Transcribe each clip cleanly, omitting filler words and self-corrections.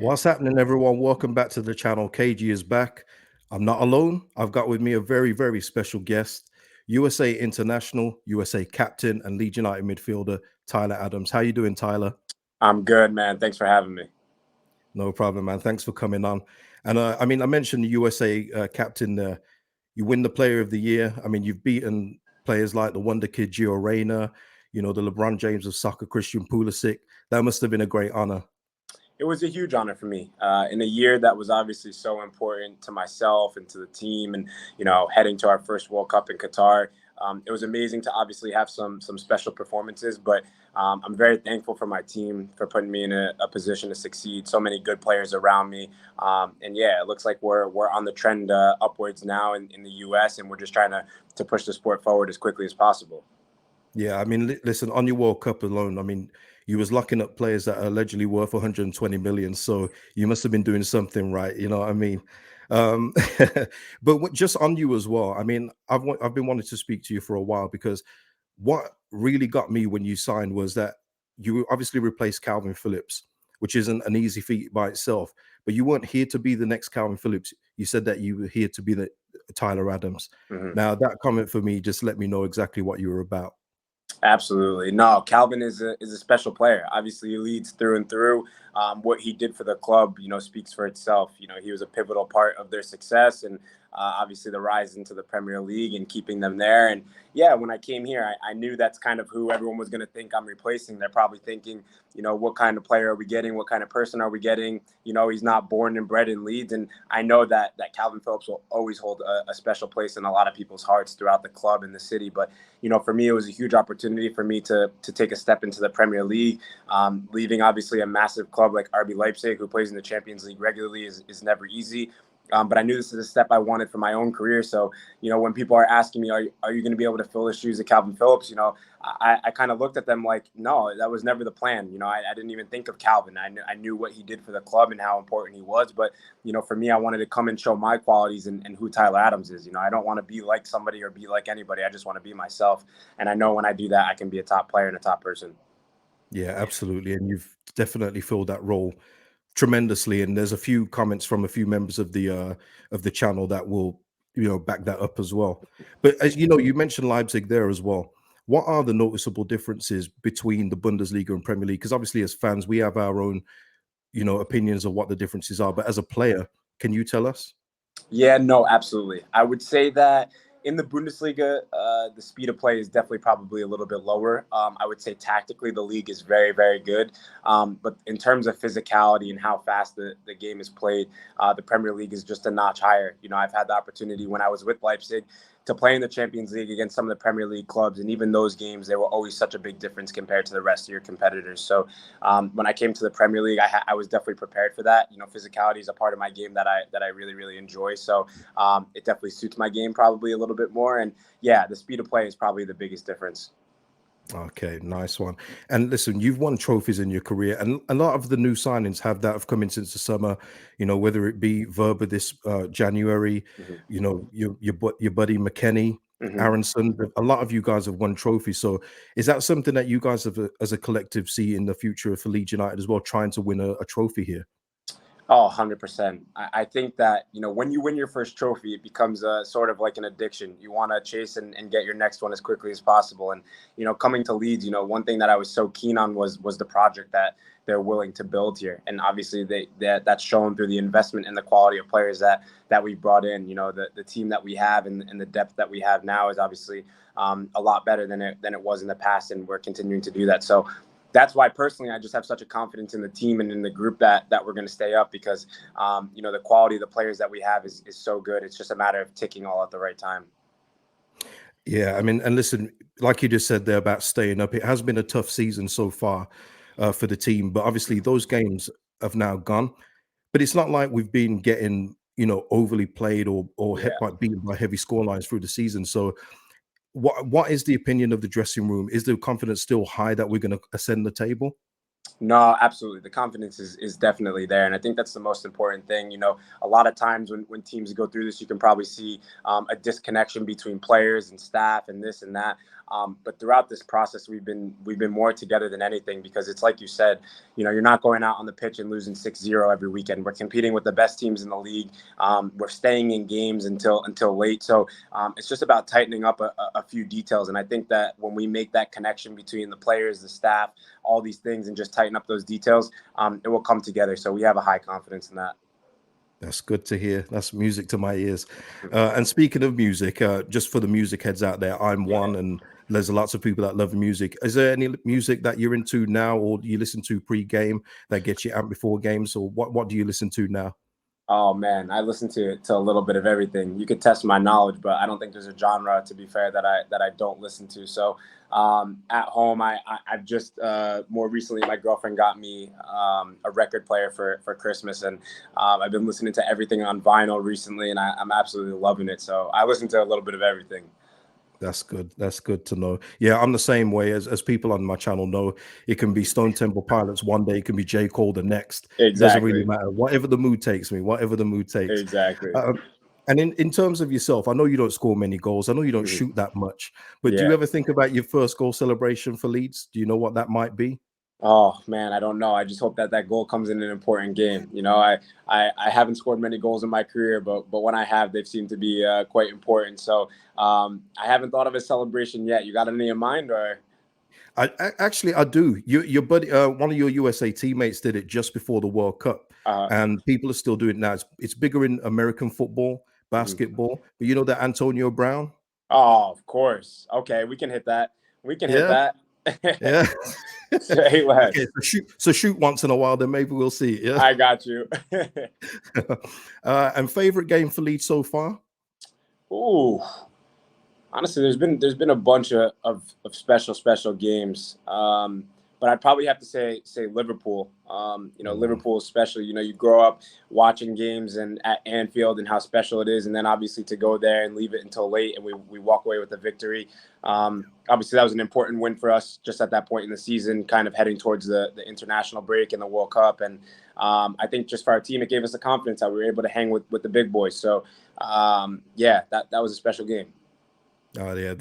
What's happening, everyone? Welcome back to the channel. Kagey is back. I'm not alone. I've got with me a very, very special guest, USA international, USA captain, and Leeds United midfielder, Tyler Adams. How you doing, Tyler? I'm good, man. Thanks for having me. No problem, man. Thanks for coming on. And I mentioned the USA captain there. You win the Player of the Year. I mean, you've beaten players like the Wonder Kid, Gio Reyna, the LeBron James of soccer, Christian Pulisic. That must have been a great honor. It was a huge honor for me in a year that was obviously so important to myself and to the team, and heading to our first World Cup in Qatar. It was amazing to obviously have some special performances, but I'm very thankful for my team for putting me in a position to succeed. So many good players around me, and yeah, it looks like we're on the trend upwards now in the U.S., and we're just trying to push the sport forward as quickly as possible. Yeah, I mean, listen, on your World Cup alone, I mean, you was locking up players that are allegedly worth 120 million. So you must have been doing something right. You know what I mean? Um, but just on you as well. I mean, I've been wanting to speak to you for a while because what really got me when you signed was that you obviously replaced Calvin Phillips, which isn't an easy feat by itself. But you weren't here to be the next Calvin Phillips. You said that you were here to be the Tyler Adams. Mm-hmm. Now that comment for me just let me know exactly what you were about. Absolutely. No, Calvin is a special player. Obviously, he leads through and through. What he did for the club, speaks for itself. He was a pivotal part of their success and obviously the rise into the Premier League and keeping them there. And yeah, when I came here, I knew that's kind of who everyone was going to think I'm replacing. They're probably thinking, what kind of player are we getting? What kind of person are we getting? He's not born and bred in Leeds. And I know that Calvin Phillips will always hold a special place in a lot of people's hearts throughout the club and the city. But, for me, it was a huge opportunity for me to take a step into the Premier League. Leaving, obviously, a massive club like RB Leipzig, who plays in the Champions League regularly, is never easy. But I knew this is a step I wanted for my own career. So, when people are asking me, are you going to be able to fill the shoes of Calvin Phillips? I kind of looked at them like, no, that was never the plan. I didn't even think of Calvin. I knew what he did for the club and how important he was. But, for me, I wanted to come and show my qualities and who Tyler Adams is. I don't want to be like somebody or be like anybody. I just want to be myself. And I know when I do that, I can be a top player and a top person. Yeah, absolutely. And you've definitely filled that role tremendously. And there's a few comments from a few members of the channel that will, back that up as well. But as you know, you mentioned Leipzig there as well. What are the noticeable differences between the Bundesliga and Premier League? Because obviously as fans, we have our own, opinions of what the differences are. But as a player, can you tell us? Yeah, no, absolutely. I would say that in the Bundesliga, the speed of play is definitely probably a little bit lower. I would say tactically, the league is very, very good. But in terms of physicality and how fast the game is played, the Premier League is just a notch higher. I've had the opportunity when I was with Leipzig to play in the Champions League against some of the Premier League clubs. And even those games, they were always such a big difference compared to the rest of your competitors. So when I came to the Premier League, I was definitely prepared for that. Physicality is a part of my game that I really, really enjoy. So it definitely suits my game probably a little bit more. And yeah, the speed of play is probably the biggest difference. Okay, nice one. And listen, you've won trophies in your career, and a lot of the new signings have come in since the summer. Whether it be Verba this January, Mm-hmm. Your buddy McKennie, Mm-hmm. Aronson. A lot of you guys have won trophies. So, is that something that you guys have, as a collective, see in the future for Leeds United as well, trying to win a trophy here? Oh, 100%. I think that, when you win your first trophy, it becomes a sort of like an addiction. You want to chase and get your next one as quickly as possible. And, coming to Leeds, one thing that I was so keen on was the project that they're willing to build here. And obviously that's shown through the investment and the quality of players that we've brought in. The team that we have and the depth that we have now is obviously a lot better than it was in the past. And we're continuing to do that. So that's why personally I just have such a confidence in the team and in the group that we're going to stay up because the quality of the players that we have is so good. It's just a matter of ticking all at the right time. Yeah, I mean, and listen, like you just said there about staying up, it has been a tough season so far for the team, but obviously those games have now gone. But it's not like we've been getting, overly played or hit Yeah. by beaten by heavy scorelines through the season. So what is the opinion of the dressing room? Is the confidence still high that we're going to ascend the table? No, absolutely. The confidence is definitely there. And I think that's the most important thing. A lot of times when teams go through this, you can probably see a disconnection between players and staff and this and that. But throughout this process, we've been more together than anything, because it's like you said, you're not going out on the pitch and losing 6-0 every weekend. We're competing with the best teams in the league. We're staying in games until late. So it's just about tightening up a few details. And I think that when we make that connection between the players, the staff, all these things, and just tighten up those details, it will come together. So we have a high confidence in that. That's good to hear. That's music to my ears. And speaking of music, just for the music heads out there, I'm one, and there's lots of people that love music. Is there any music that you're into now, or you listen to pre-game that gets you out before games, or what do you listen to now? Oh man, I listen to a little bit of everything. You could test my knowledge, but I don't think there's a genre, to be fair, that I don't listen to. So at home, I've just more recently, my girlfriend got me a record player for Christmas, and I've been listening to everything on vinyl recently, and I'm absolutely loving it. So I listen to a little bit of everything. That's good. That's good to know. Yeah, I'm the same way as people on my channel know. It can be Stone Temple Pilots one day, it can be J. Cole the next. It doesn't really Exactly. matter. Whatever the mood takes me, whatever the mood takes. Exactly. And in terms of yourself, I know you don't score many goals. I know you don't Mhm. shoot that much. But do you Yeah. ever think about your first goal celebration for Leeds? Do you know what that might be? Oh man, I don't know. I just hope that goal comes in an important game. I haven't scored many goals in my career, but when I have, they've seemed to be quite important. So I haven't thought of a celebration yet. You got any in mind, or? Actually I do. Your buddy, one of your USA teammates did it just before the World Cup, and people are still doing it now. It's bigger in American football, Mhm. basketball. But you know that Antonio Brown? Oh, of course. Okay, we can hit that. We can hit Yeah, that. yeah. Say Okay, less. so shoot once in a while, then maybe we'll see. Yeah. I got you. And favorite game for Leeds so far? Ooh, honestly, there's been a bunch of special games. But I'd probably have to say Liverpool. Mm, Liverpool especially. You grow up watching games and at Anfield and how special it is, and then obviously to go there and leave it until late, and we walk away with a victory. Obviously, that was an important win for us just at that point in the season, kind of heading towards the international break and the World Cup. And I think just for our team, it gave us the confidence that we were able to hang with the big boys. So yeah, that was a special game. oh yeah,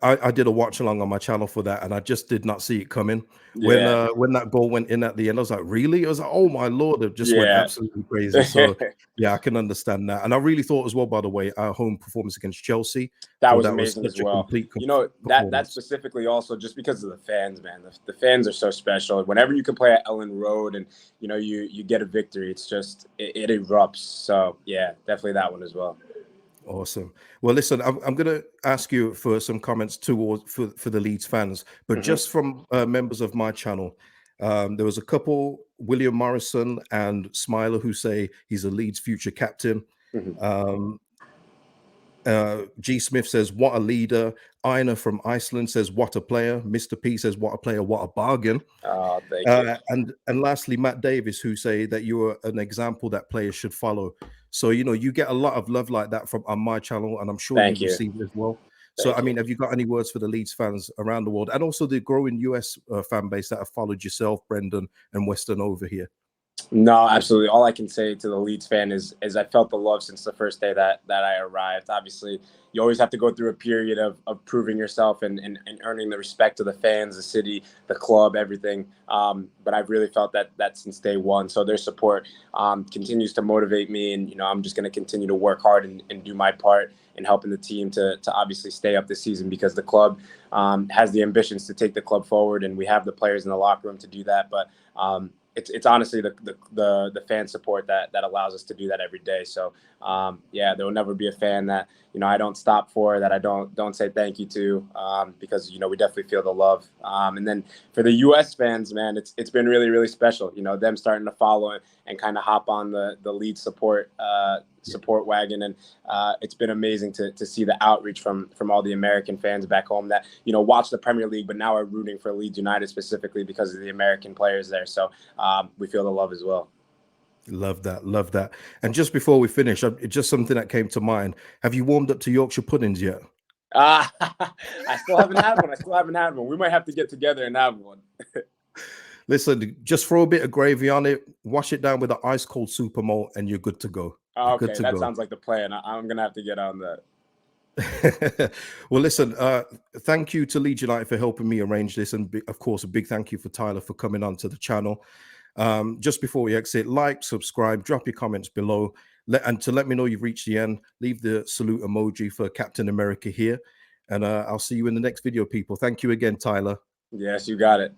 I did a watch along on my channel for that, and I just did not see it coming. Yeah, When that goal went in at the end, I was like, really? I was like, oh my lord, it just went yeah. absolutely crazy. So yeah, I can understand that. And I really thought as well, by the way, our home performance against Chelsea, That thought was that was amazing as such a well. complete That performance. specifically also just because of the fans, man. The fans are so special. Whenever you can play at Ellen Road and you get a victory, it's just it erupts. So yeah, definitely that one as well. Awesome. Well, listen, I'm going to ask you for some comments towards for the Leeds fans, but Hmm. just from members of my channel. There was a couple, William Morrison and Smiler, who say he's a Leeds future captain. Hmm. Um, G. Smith says, what a leader. Ina from Iceland says, what a player. Mr. P says, what a player, what a bargain. Oh, thank you. And lastly, Matt Davis, who say that you are an example that players should follow. So you get a lot of love like that from on my channel, and I'm sure Thank you've you. received it as well. So I Thank you. mean, have you got any words for the Leeds fans around the world, and also the growing US fan base that have followed yourself, Brendan, and Weston over here? No, absolutely. All I can say to the Leeds fan is I felt the love since the first day that I arrived. Obviously, you always have to go through a period of proving yourself and earning the respect of the fans, the city, the club, everything. But I've really felt that since day one. So their support continues to motivate me, and I'm just going to continue to work hard and do my part in helping the team to obviously stay up this season, because the club has the ambitions to take the club forward, and we have the players in the locker room to do that. But it's honestly the fan support that allows us to do that every day. So yeah, there will never be a fan that I don't stop for, that I don't say thank you to, because we definitely feel the love. And then for the U.S. fans, man, it's been really really special. Them starting to follow and kind of hop on the lead support wagon, and it's been amazing to see the outreach from all the American fans back home that watch the Premier League, but now are rooting for Leeds United specifically because of the American players there. So we feel the love as well. Love that, love that. And just before we finish, just something that came to mind. Have you warmed up to Yorkshire puddings yet? Uh, I still haven't had one. I still haven't had one. We might have to get together and have one. Listen, just throw a bit of gravy on it, wash it down with an ice cold super malt, and you're good to go. You're good Okay, to that go. sounds like the plan. I'm gonna have to get on that. Well, listen, thank you to Leeds United for helping me arrange this. And of course, a big thank you for Tyler for coming onto the channel. Just before we exit, like, subscribe, drop your comments below. And to let me know you've reached the end, leave the salute emoji for Captain America here. And I'll see you in the next video, people. Thank you again, Tyler. Yes, you got it.